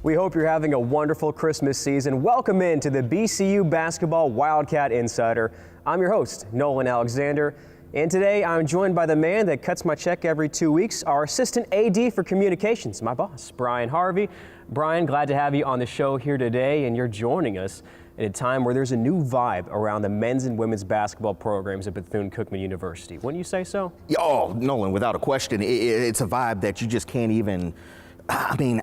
We hope you're having a wonderful Christmas season. Welcome into the BCU Basketball Wildcat Insider. I'm your host, Nolan Alexander, and today I'm joined by the man that cuts my check every 2 weeks, our assistant AD for communications, my boss, Brian Harvey. Brian, glad to have you on the show here today, and you're joining us at a time where there's a new vibe around the men's and women's basketball programs at Bethune-Cookman University. Wouldn't you say so? Oh, Nolan, without a question. It's a vibe that you just can't even,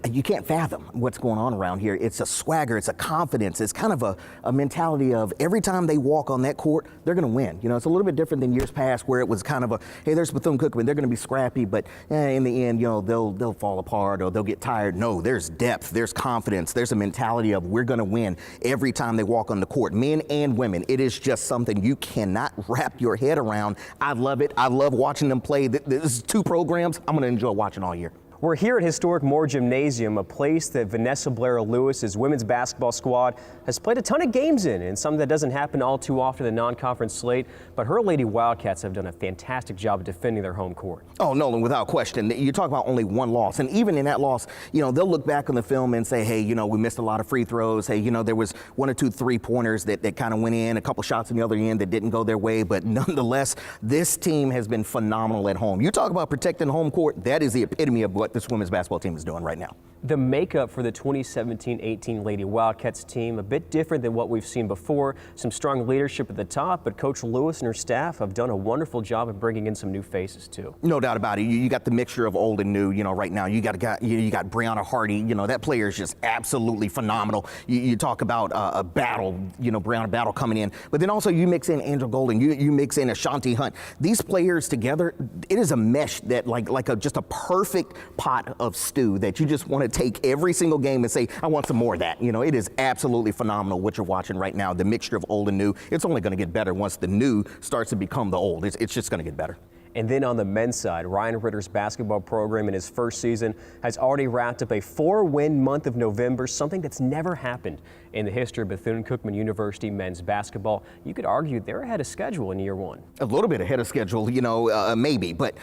you can't fathom what's going on around here. It's a swagger, it's a confidence, it's kind of a mentality of every time they walk on that court, they're going to win. You know, it's a little bit different than years past where it was kind of hey, there's Bethune-Cookman, they're going to be scrappy, but in the end, you know, they'll fall apart or they'll get tired. No, there's depth, there's confidence, there's a mentality of we're going to win every time they walk on the court, men and women. It is just something you cannot wrap your head around. I love it. I love watching them play. This is two programs I'm going to enjoy watching all year. We're here at historic Moore Gymnasium, a place that Vanessa Blair-Lewis's women's basketball squad has played a ton of games in, and something that doesn't happen all too often in the non-conference slate. But her Lady Wildcats have done a fantastic job of defending their home court. Oh, Nolan, without question. You talk about only one loss, and even in that loss, you know, they'll look back on the film and say, hey, you know, we missed a lot of free throws. Hey, you know, there was one or two three-pointers that kind of went in, a couple shots on the other end that didn't go their way. But nonetheless, this team has been phenomenal at home. You talk about protecting home court, that is the epitome of what this women's basketball team is doing right now. The makeup for the 2017-18 Lady Wildcats team, a bit different than what we've seen before. Some strong leadership at the top, but Coach Lewis and her staff have done a wonderful job of bringing in some new faces too. No doubt about it. You got the mixture of old and new, you know, right now. You got Brianna Hardy, you know, that player is just absolutely phenomenal. You talk about a battle, you know, Brianna Battle coming in, but then also you mix in Angel Golden, you mix in Ashanti Hunt. These players together, it is a mesh that just a perfect pot of stew that you just want to take every single game and say, I want some more of that. You know, it is absolutely phenomenal what you're watching right now, the mixture of old and new. It's only going to get better once the new starts to become the old. It's just going to get better. And then on the men's side, Ryan Ritter's basketball program in his first season has already wrapped up a 4-win month of November, something that's never happened in the history of Bethune-Cookman University men's basketball. You could argue they're ahead of schedule in year one. A little bit ahead of schedule, you know, maybe. But,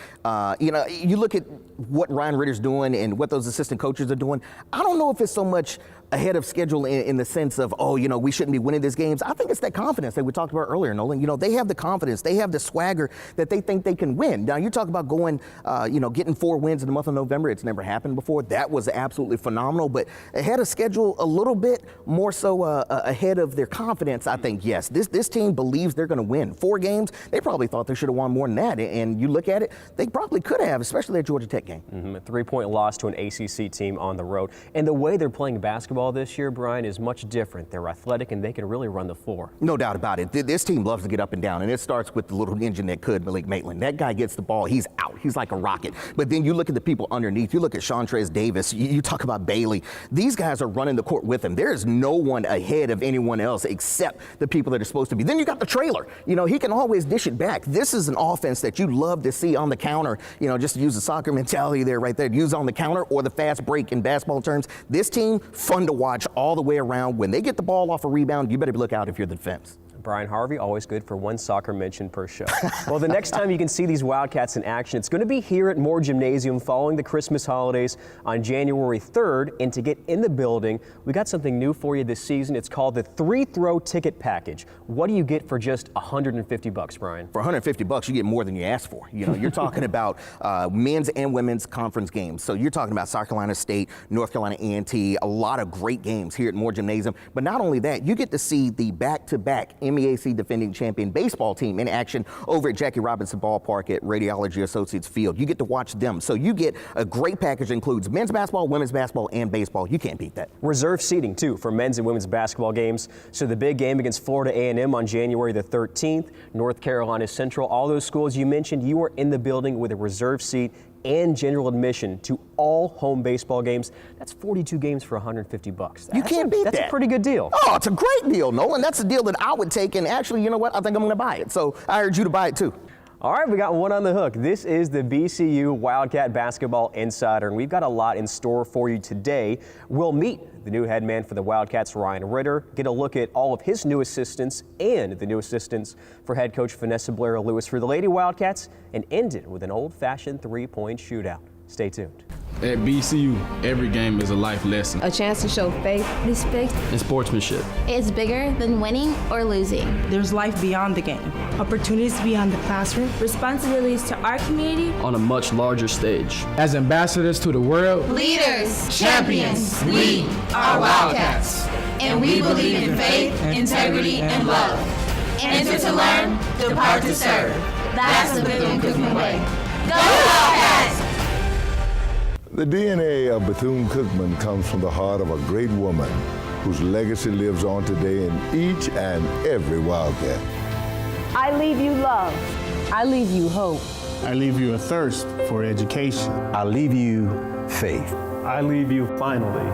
you know, you look at what Ryan Ritter's doing and what those assistant coaches are doing. I don't know if it's so much ahead of schedule in the sense of, oh, you know, we shouldn't be winning these games. I think it's that confidence that we talked about earlier, Nolan. You know, they have the confidence, they have the swagger that they think they can win. Now, you talk about going, you know, getting 4 wins in the month of November. It's never happened before. That was absolutely phenomenal. But ahead of schedule a little bit, more so ahead of their confidence, I think, yes. This team believes they're going to win 4 games. They probably thought they should have won more than that. And you look at it, they probably could have, especially that Georgia Tech game. A 3-point loss to an ACC team on the road. And the way they're playing basketball this year, Brian, is much different. They're athletic and they can really run the floor. No doubt about it. This team loves to get up and down, and it starts with the little engine that could, Malik Maitland. That guy gets the ball, he's out. He's like a rocket. But then you look at the people underneath. You look at Shawntrez Davis. You talk about Bailey. These guys are running the court with him. There is no one ahead of anyone else except the people that are supposed to be. Then you got the trailer. You know, he can always dish it back. This is an offense that you love to see on the counter, you know, just to use the soccer mentality there right there. Use on the counter or the fast break in basketball terms. This team, fun to watch all the way around. When they get the ball off a rebound, you better look out if you're the defense. Brian Harvey, always good for one soccer mention per show. Well, the next time you can see these Wildcats in action, it's going to be here at Moore Gymnasium following the Christmas holidays on January 3rd. And to get in the building, we got something new for you this season. It's called the 3-throw ticket package. What do you get for just $150, Brian? For $150, you get more than you asked for. You know, you're talking about men's and women's conference games. So you're talking about South Carolina State, North Carolina A&T, a lot of great games here at Moore Gymnasium. But not only that, you get to see the back-to-back MEAC defending champion baseball team in action over at Jackie Robinson Ballpark at Radiology Associates Field. You get to watch them. So you get a great package that includes men's basketball, women's basketball, and baseball. You can't beat that. Reserve seating, too, for men's and women's basketball games. So the big game against Florida A&M on January the 13th, North Carolina Central, all those schools you mentioned, you are in the building with a reserve seat and general admission to all home baseball games. That's 42 games for $150. You can't beat that. That's a pretty good deal. Oh, it's a great deal, Nolan. That's a deal that I would take, and actually, you know what? I think I'm going to buy it. So I urge you to buy it too. All right, we got one on the hook. This is the BCU Wildcat Basketball Insider, and we've got a lot in store for you today. We'll meet the new head man for the Wildcats, Ryan Ritter, get a look at all of his new assistants and the new assistants for head coach Vanessa Blair-Lewis for the Lady Wildcats, and end it with an old-fashioned 3-point shootout. Stay tuned. At BCU, every game is a life lesson. A chance to show faith, respect, and sportsmanship. It's bigger than winning or losing. There's life beyond the game. Opportunities beyond the classroom. Responsibilities to our community. On a much larger stage. As ambassadors to the world. Leaders, champions, we are Wildcats. And we believe in faith, integrity, and love. Enter to learn, depart to serve. That's the Bethune-Cookman way. Go Wildcats! The DNA of Bethune-Cookman comes from the heart of a great woman whose legacy lives on today in each and every Wildcat. I leave you love. I leave you hope. I leave you a thirst for education. I leave you faith. I leave you, finally,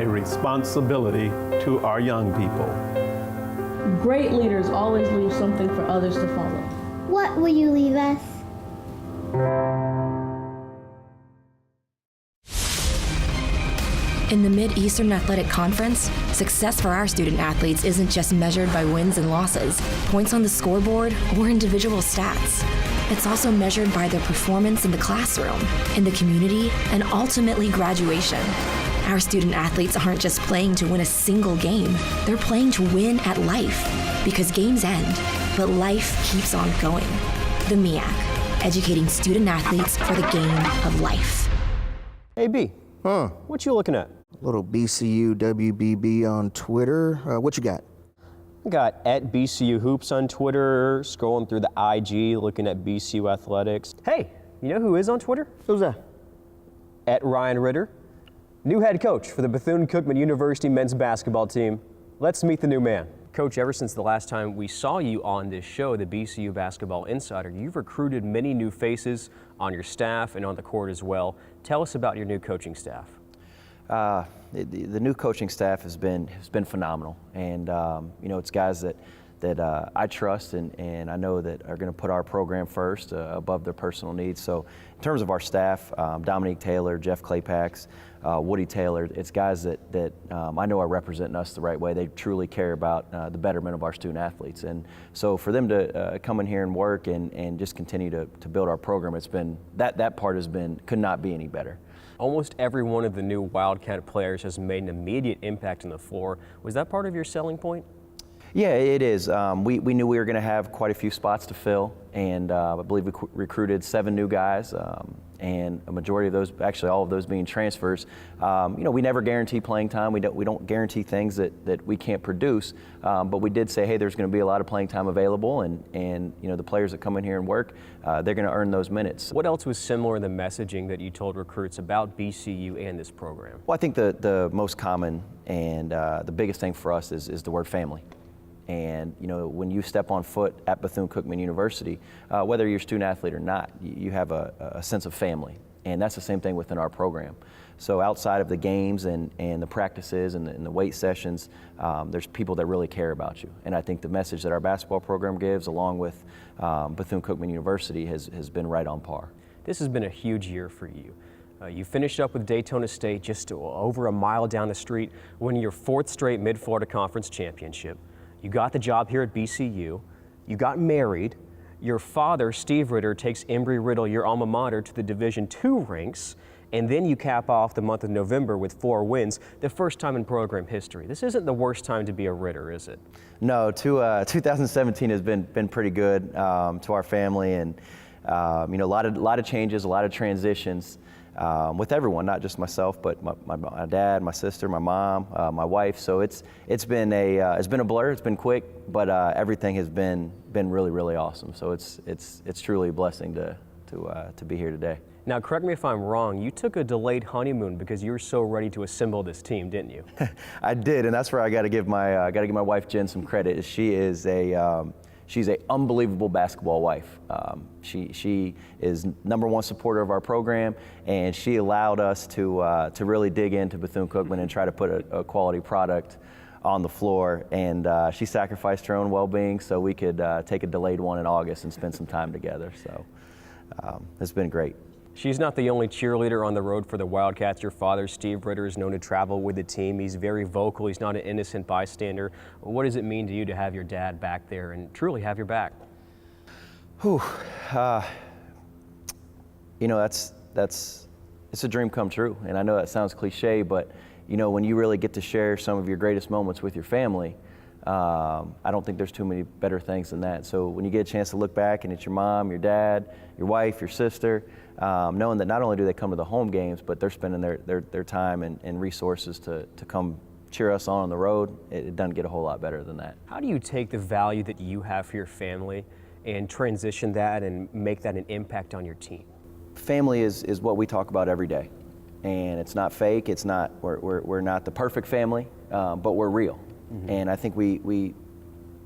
a responsibility to our young people. Great leaders always leave something for others to follow. What will you leave us? In the Mid-Eastern Athletic Conference, success for our student athletes isn't just measured by wins and losses, points on the scoreboard, or individual stats. It's also measured by their performance in the classroom, in the community, and ultimately graduation. Our student athletes aren't just playing to win a single game, they're playing to win at life. Because games end, but life keeps on going. The MEAC, educating student athletes for the game of life. Hey, B. What you looking at? Little BCU WBB on Twitter. What you got? I got at BCU Hoops on Twitter, scrolling through the IG, looking at BCU Athletics. Hey, you know who is on Twitter? Who's that? At Ryan Ritter, new head coach for the Bethune-Cookman University men's basketball team. Let's meet the new man. Coach, ever since the last time we saw you on this show, the BCU Basketball Insider, you've recruited many new faces on your staff and on the court as well. Tell us about your new coaching staff. The new coaching staff has been phenomenal, and it's guys that I trust and I know that are going to put our program first above their personal needs. So in terms of our staff, Dominique Taylor, Jeff Claypax, Woody Taylor, it's guys that I know are representing us the right way. They truly care about the betterment of our student athletes, and so for them to come in here and work and just continue to build our program, it's been that part could not be any better. Almost every one of the new Wildcat players has made an immediate impact on the floor. Was that part of your selling point? Yeah, it is. We knew we were going to have quite a few spots to fill, and I believe we recruited 7 new guys, and a majority of those, actually all of those being transfers. We never guarantee playing time. We don't guarantee things that we can't produce, but we did say, hey, there's going to be a lot of playing time available, and the players that come in here and work, they're going to earn those minutes. What else was similar in the messaging that you told recruits about BCU and this program? Well, I think the most common and the biggest thing for us is the word family. And when you step on foot at Bethune-Cookman University, whether you're a student athlete or not, you have a sense of family, and that's the same thing within our program. So outside of the games and the practices and the weight sessions, there's people that really care about you. And I think the message that our basketball program gives, along with Bethune-Cookman University, has been right on par. This has been a huge year for you. You finished up with Daytona State just over a mile down the street, winning your 4th straight Mid-Florida Conference championship. You got the job here at BCU, you got married, your father, Steve Ritter, takes Embry-Riddle, your alma mater, to the Division II ranks, and then you cap off the month of November with 4 wins, the first time in program history. This isn't the worst time to be a Ritter, is it? No, 2017 has been pretty good to our family, and a lot of changes, a lot of transitions. With everyone, not just myself, but my dad, my sister, my mom, my wife. So it's been a blur. It's been quick, but everything has been really, really awesome. So it's truly a blessing to be here today. Now, correct me if I'm wrong. You took a delayed honeymoon because you were so ready to assemble this team, didn't you? I did, and that's where I got to give my wife Jen some credit. She's an unbelievable basketball wife. She is #1 supporter of our program, and she allowed us to really dig into Bethune-Cookman and try to put a quality product on the floor. And she sacrificed her own well-being so we could take a delayed one in August and spend some time together. So it's been great. She's not the only cheerleader on the road for the Wildcats. Your father, Steve Ritter, is known to travel with the team. He's very vocal. He's not an innocent bystander. What does it mean to you to have your dad back there and truly have your back? Whew. It's it's a dream come true. And I know that sounds cliche, but you know, when you really get to share some of your greatest moments with your family, I don't think there's too many better things than that. So when you get a chance to look back and it's your mom, your dad, your wife, your sister, knowing that not only do they come to the home games, but they're spending their time and resources to come cheer us on the road, it doesn't get a whole lot better than that. How do you take the value that you have for your family and transition that and make that an impact on your team? Family is what we talk about every day. And it's not fake, it's not, we're not the perfect family, but we're real. Mm-hmm. And I think we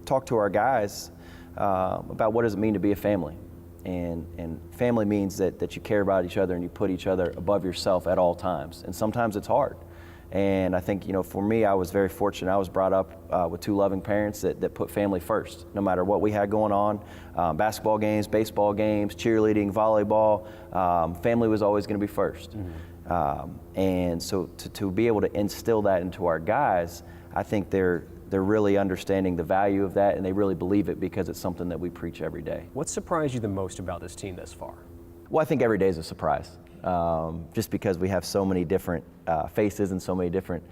talk to our guys about what does it mean to be a family. And family means that you care about each other and you put each other above yourself at all times. And sometimes it's hard. And I think, you know, for me, I was very fortunate. I was brought up with two loving parents that put family first, no matter what we had going on. Basketball games, baseball games, cheerleading, volleyball, family was always going to be first. Mm-hmm. And so to be able to instill that into our guys, I think they're really understanding the value of that, and they really believe it because it's something that we preach every day. What surprised you the most about this team thus far? Well, I think every day is a surprise, just because we have so many different faces and so many different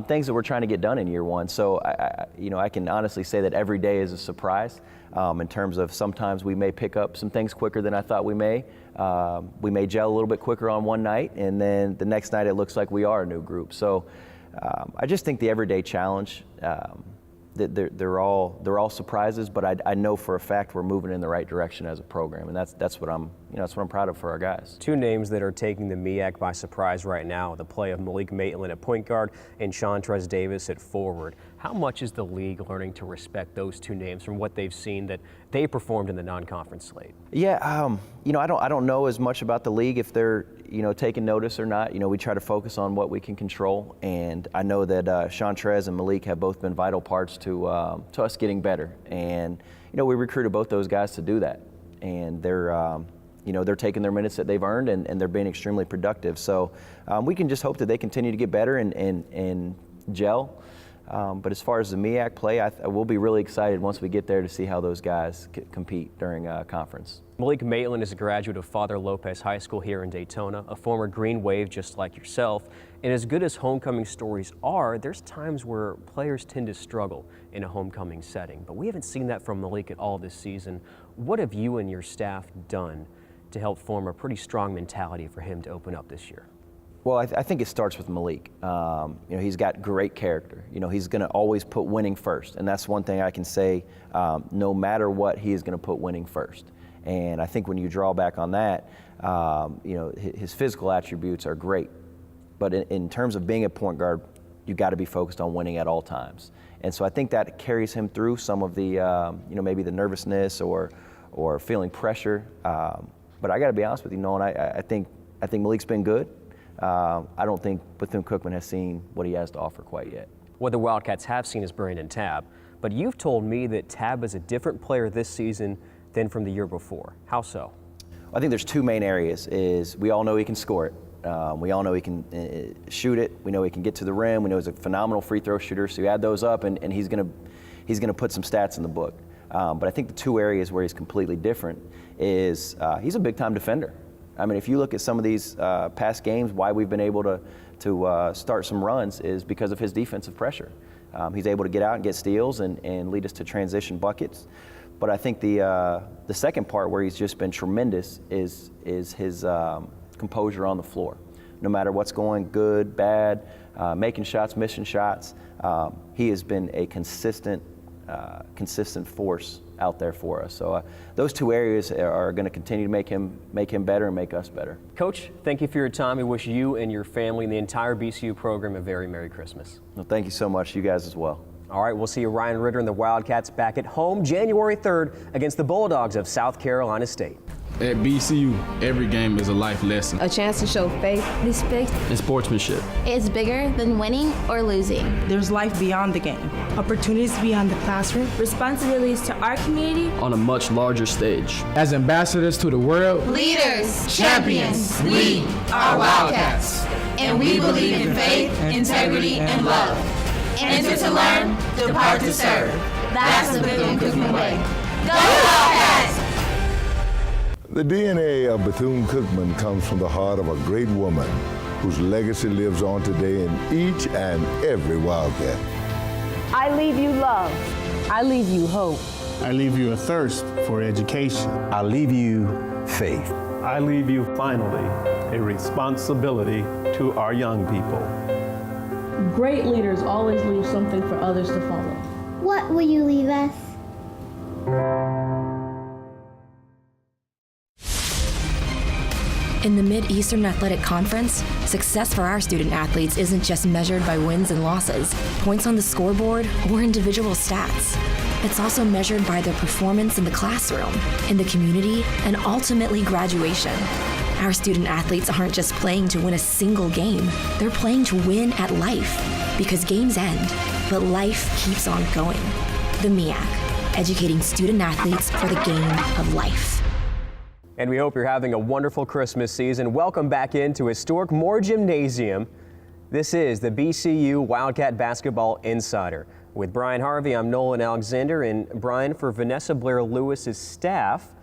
things that we're trying to get done in year one. So, I can honestly say that every day is a surprise in terms of sometimes we may pick up some things quicker than I thought we may. We may gel a little bit quicker on one night, and then the next night it looks like we are a new group. So I just think the everyday challenge, they're all surprises, but I know for a fact we're moving in the right direction as a program, and that's what I'm proud of for our guys. Two names that are taking the MEAC by surprise right now: the play of Malik Maitland at point guard and Shontrez Davis at forward. How much is the league learning to respect those two names from what they've seen that they performed in the non-conference slate? Yeah, I don't know as much about the league if they're taking notice or not. We try to focus on what we can control, and I know that Shontrez and Malik have both been vital parts to us getting better. And we recruited both those guys to do that, and they're taking their minutes that they've earned, and they're being extremely productive. So we can just hope that they continue to get better and gel. But as far as the MEAC play, I will be really excited once we get there to see how those guys compete during conference. Malik Maitland is a graduate of Father Lopez High School here in Daytona, a former Green Wave just like yourself. And as good as homecoming stories are, there's times where players tend to struggle in a homecoming setting. But we haven't seen that from Malik at all this season. What have you and your staff done to help form a pretty strong mentality for him to open up this year? Well, I think it starts with Malik. He's got great character. He's going to always put winning first, and that's one thing I can say. No matter what, he is going to put winning first. And I think when you draw back on that, his physical attributes are great, but in terms of being a point guard, you got to be focused on winning at all times. And so I think that carries him through some of the, maybe the nervousness or feeling pressure. But I got to be honest with you, Nolan. I think Malik's been good. I don't think Bethune-Cookman has seen what he has to offer quite yet. What the Wildcats have seen is Brandon Tabb, but you've told me that Tabb is a different player this season than from the year before. How so? I think there's two main areas. Is we all know he can score it. We all know he can shoot it. We know he can get to the rim. We know he's a phenomenal free throw shooter. So you add those up, and he's gonna put some stats in the book. But I think the two areas where he's completely different is he's a big-time defender. I mean, if you look at some of these past games, why we've been able to start some runs is because of his defensive pressure. He's able to get out and get steals and lead us to transition buckets. But I think the second part where he's just been tremendous is his composure on the floor. No matter what's going good, bad, making shots, missing shots, he has been a consistent force out there for us. So those two areas are going to continue to make him better and make us better. Coach, thank you for your time. We wish you and your family and the entire BCU program a very Merry Christmas. Well, thank you so much. You guys as well. All right, we'll see Ryan Ritter and the Wildcats back at home January 3rd against the Bulldogs of South Carolina State. At BCU, every game is a life lesson. A chance to show faith, respect, and sportsmanship. It's bigger than winning or losing. There's life beyond the game, opportunities beyond the classroom, responsibilities to our community on a much larger stage. As ambassadors to the world, leaders, champions, we are Wildcats. And we believe in faith, integrity, and love. Enter to learn, depart to serve. That's the Bethune-Cookman way. Go Wildcats! The DNA of Bethune-Cookman comes from the heart of a great woman whose legacy lives on today in each and every Wildcat. I leave you love. I leave you hope. I leave you a thirst for education. I leave you faith. I leave you finally a responsibility to our young people. Great leaders always leave something for others to follow. What will you leave us? In the Mid-Eastern Athletic Conference, success for our student athletes isn't just measured by wins and losses, points on the scoreboard, or individual stats. It's also measured by their performance in the classroom, in the community, and ultimately graduation. Our student athletes aren't just playing to win a single game, they're playing to win at life. Because games end, but life keeps on going. The MEAC, educating student athletes for the game of life. And we hope you're having a wonderful Christmas season. Welcome back into historic Moore Gymnasium. This is the BCU Wildcat Basketball Insider. With Brian Harvey, I'm Nolan Alexander, and Brian, for Vanessa Blair Lewis's staff,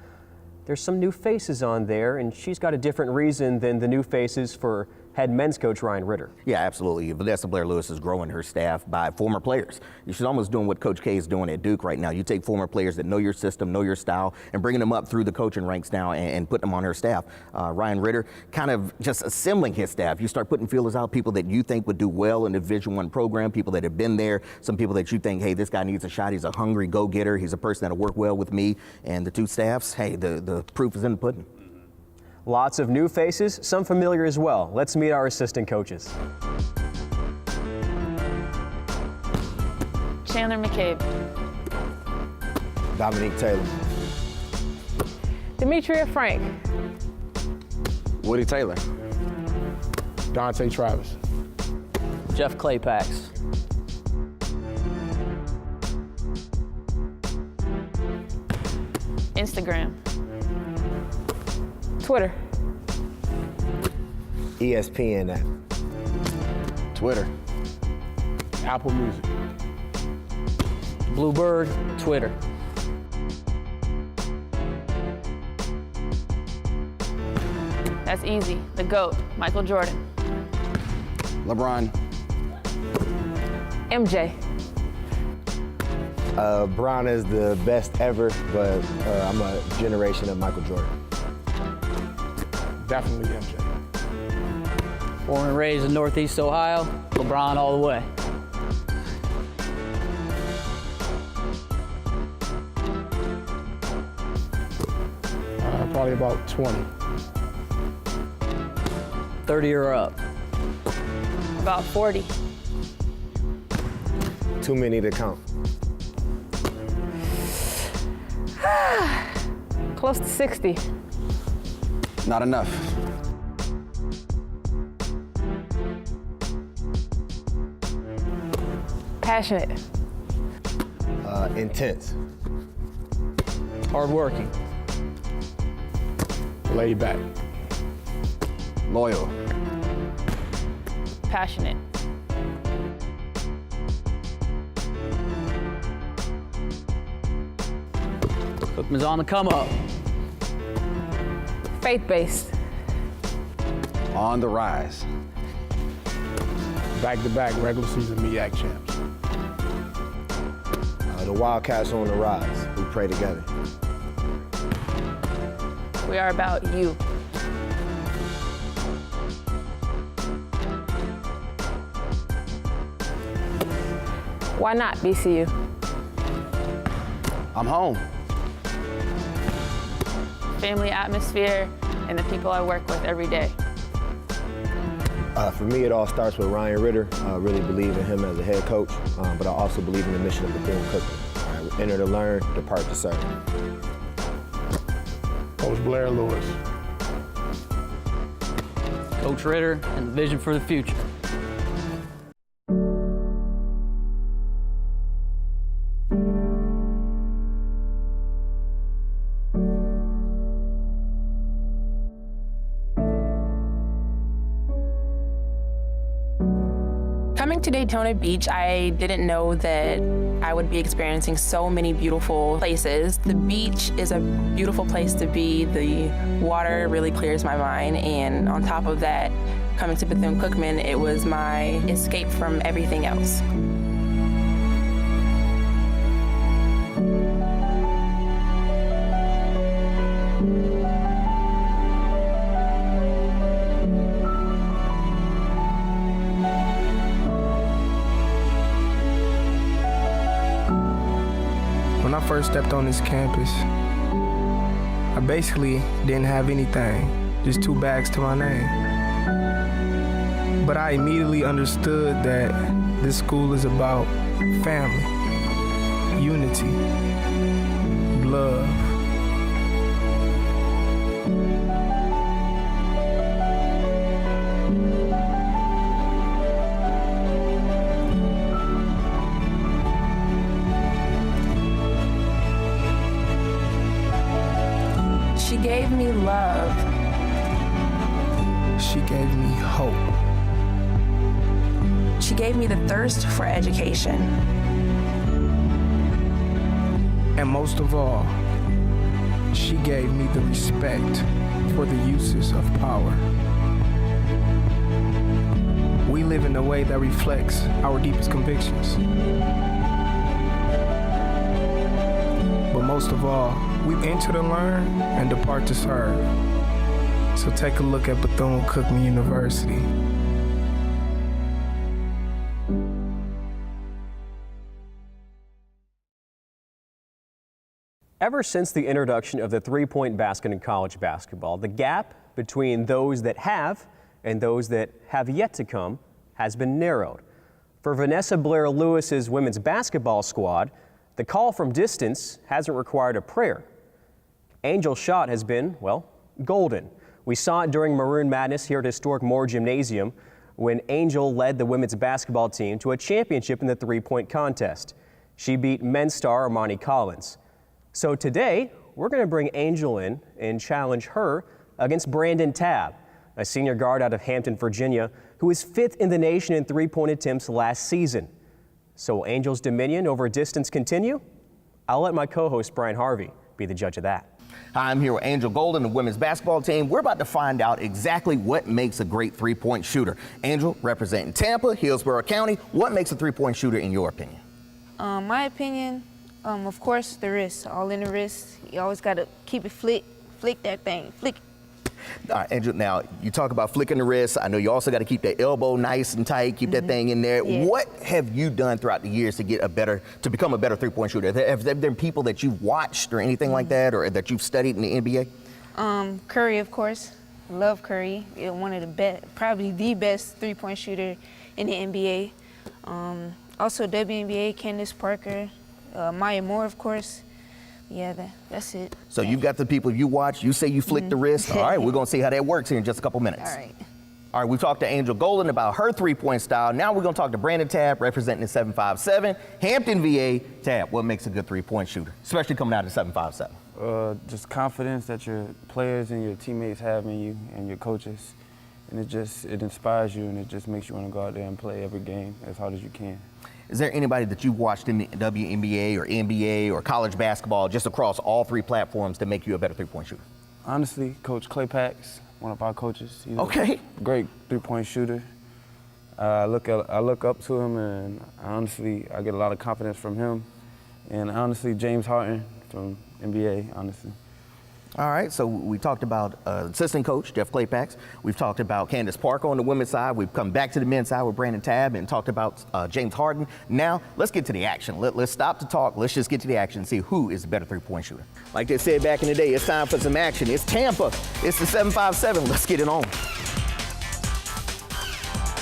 there's some new faces on there, and she's got a different reason than the new faces for head men's coach Ryan Ritter. Yeah, absolutely. Vanessa Blair Lewis is growing her staff by former players. She's almost doing what Coach K is doing at Duke right now. You take former players that know your system, know your style, and bringing them up through the coaching ranks now and putting them on her staff. Ryan Ritter kind of just assembling his staff. You start putting feelers out, people that you think would do well in the Division I program, people that have been there, some people that you think, hey, this guy needs a shot. He's a hungry go-getter. He's a person that'll work well with me. And the two staffs, hey, the proof is in the pudding. Lots of new faces, some familiar as well. Let's meet our assistant coaches. Chandler McCabe. Dominique Taylor. Demetria Frank. Woody Taylor. Dante Travis. Jeff Claypax. Instagram. Twitter. ESPN app. Twitter. Apple Music. Bluebird, Twitter. That's easy. The GOAT, Michael Jordan. LeBron. MJ. Brown is the best ever, but I'm a generation of Michael Jordan. Definitely MJ. Born and raised in Northeast Ohio, LeBron all the way. Probably about 20. 30 or up. About 40. Too many to count. Close to 60. Not enough. Passionate. Intense. Hardworking. Laid back. Loyal. Passionate. Cookman's on the come up. Faith-based. On the rise. Back-to-back regular season MEAC champs. The Wildcats on the rise. We pray together. We are about you. Why not BCU? I'm home. Family atmosphere and the people I work with every day. For me, it all starts with Ryan Ritter. I really believe in him as a head coach, but I also believe in the mission of Bethune-Cookman. Enter to learn, depart to serve. Coach Blair Lewis. Coach Ritter and the vision for the future. Coming to Daytona Beach, I didn't know that I would be experiencing so many beautiful places. The beach is a beautiful place to be. The water really clears my mind, and on top of that, coming to Bethune-Cookman, it was my escape from everything else. When I first stepped on this campus, I basically didn't have anything, just 2 bags to my name. But I immediately understood that this school is about family, unity, love. She gave me love. She gave me hope. She gave me the thirst for education. And most of all, she gave me the respect for the uses of power. We live in a way that reflects our deepest convictions. But most of all, we enter to learn and depart to serve. So take a look at Bethune-Cookman University. Ever since the introduction of the three-point basket in college basketball, the gap between those that have and those that have yet to come has been narrowed. For Vanessa Blair Lewis's women's basketball squad, the call from distance hasn't required a prayer. Angel's shot has been, well, golden. We saw it during Maroon Madness here at historic Moore Gymnasium when Angel led the women's basketball team to a championship in the three-point contest. She beat men's star Armani Collins. So today, we're going to bring Angel in and challenge her against Brandon Tabb, a senior guard out of Hampton, Virginia, who was 5th in the nation in three-point attempts last season. So will Angel's dominion over distance continue? I'll let my co-host Brian Harvey be the judge of that. Hi, I'm here with Angel Golden, the women's basketball team. We're about to find out exactly what makes a great three-point shooter. Angel, representing Tampa, Hillsborough County, what makes a three-point shooter in your opinion? My opinion, of course, the wrist, all in the wrist. You always got to keep it flick that thing, flick it. All right, Angel, now you talk about flicking the wrist. I know you also got to keep that elbow nice and tight, keep that thing in there. Yeah. What have you done throughout the years to become a better three-point shooter? Have there been people that you've watched or anything like that, or that you've studied in the NBA? Curry, of course. Love Curry. One of the best, probably the best three-point shooter in the NBA. Also WNBA, Candace Parker, Maya Moore, of course. Yeah, that's it. So you've got the people you watch, you say you flick the wrist. All right, we're going to see how that works here in just a couple minutes. All right. All right, we talked to Angel Golden about her three-point style. Now we're going to talk to Brandon Tabb, representing the 757. Hampton, VA. Tabb, what makes a good three-point shooter, especially coming out of 757? Just confidence that your players and your teammates have in you and your coaches. And it inspires you, and it just makes you want to go out there and play every game as hard as you can. Is there anybody that you've watched in the WNBA or NBA or college basketball, just across all three platforms, that make you a better three-point shooter? Honestly, Coach Clay Pax, one of our coaches. He's a great three-point shooter. I look up to him, and honestly, I get a lot of confidence from him. And honestly, James Harden from NBA, honestly. All right, so we talked about assistant coach Jeff Claypax. We've talked about Candace Parker on the women's side. We've come back to the men's side with Brandon Tabb and talked about James Harden. Now, let's get to the action. Let's stop the talk. Let's just get to the action and see who is the better three-point shooter. Like they said back in the day, it's time for some action. It's Tampa. It's the 757. Let's get it on.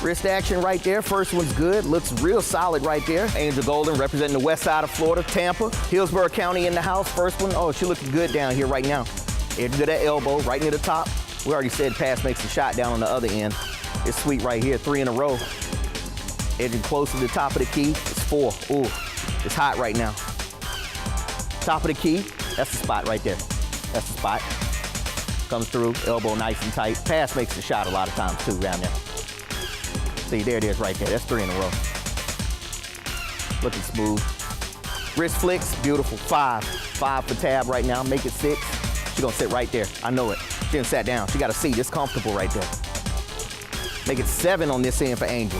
Wrist action right there. First one's good. Looks real solid right there. Angel Golden representing the west side of Florida, Tampa. Hillsborough County in the house. First one. Oh, she looking good down here right now. Edge to that elbow, right near the top. We already said pass makes the shot down on the other end. It's sweet right here, 3 in a row. Edging close to the top of the key. It's 4. Ooh, it's hot right now. Top of the key. That's the spot right there. That's the spot. Comes through, elbow nice and tight. Pass makes the shot a lot of times too around there. See, there it is right there. That's 3 in a row. Looking smooth. Wrist flicks, beautiful. 5 for Tab right now. Make it 6. She's gonna sit right there. I know it. She didn't sat down. She got a seat. It's comfortable right there. Make it 7 on this end for Angel.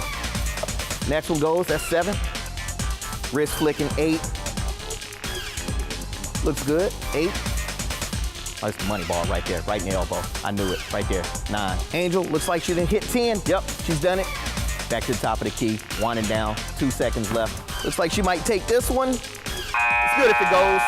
Next one goes, that's 7. Wrist flicking, 8. Looks good, 8. Oh, it's the money ball right there, right in the elbow. I knew it, right there, 9. Angel, looks like she didn't hit 10. Yep, she's done it. Back to the top of the key, winding down, 2 seconds left. Looks like she might take this one. It's good if it goes.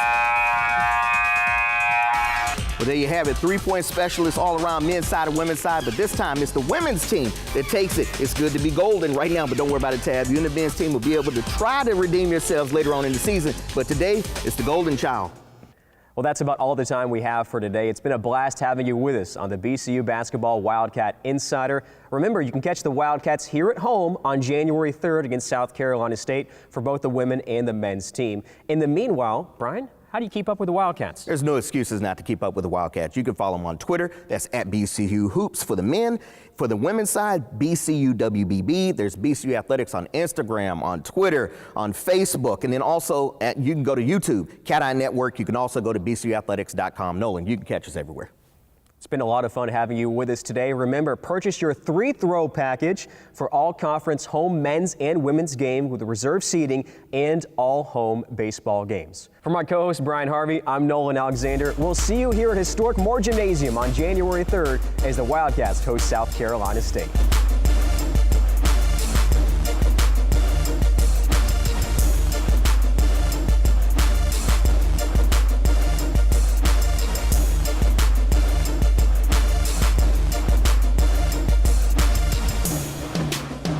Well, there you have it, 3-point specialists all around, men's side and women's side, but this time it's the women's team that takes it. It's good to be golden right now, but don't worry about it, Tab. You and the men's team will be able to try to redeem yourselves later on in the season, but today it's the golden child. Well, that's about all the time we have for today. It's been a blast having you with us on the BCU Basketball Wildcat Insider. Remember, you can catch the Wildcats here at home on January 3rd against South Carolina State for both the women and the men's team. In the meanwhile, Brian, how do you keep up with the Wildcats? There's no excuses not to keep up with the Wildcats. You can follow them on Twitter. That's at BCU Hoops for the men. For the women's side, BCU WBB. There's BCU Athletics on Instagram, on Twitter, on Facebook. And then also, you can go to YouTube, Cat Eye Network. You can also go to BCUathletics.com. Nolan, you can catch us everywhere. It's been a lot of fun having you with us today. Remember, purchase your 3-throw package for all conference home men's and women's game with the reserve seating and all home baseball games. For my co-host Brian Harvey, I'm Nolan Alexander. We'll see you here at historic Moore Gymnasium on January 3rd as the Wildcats host South Carolina State.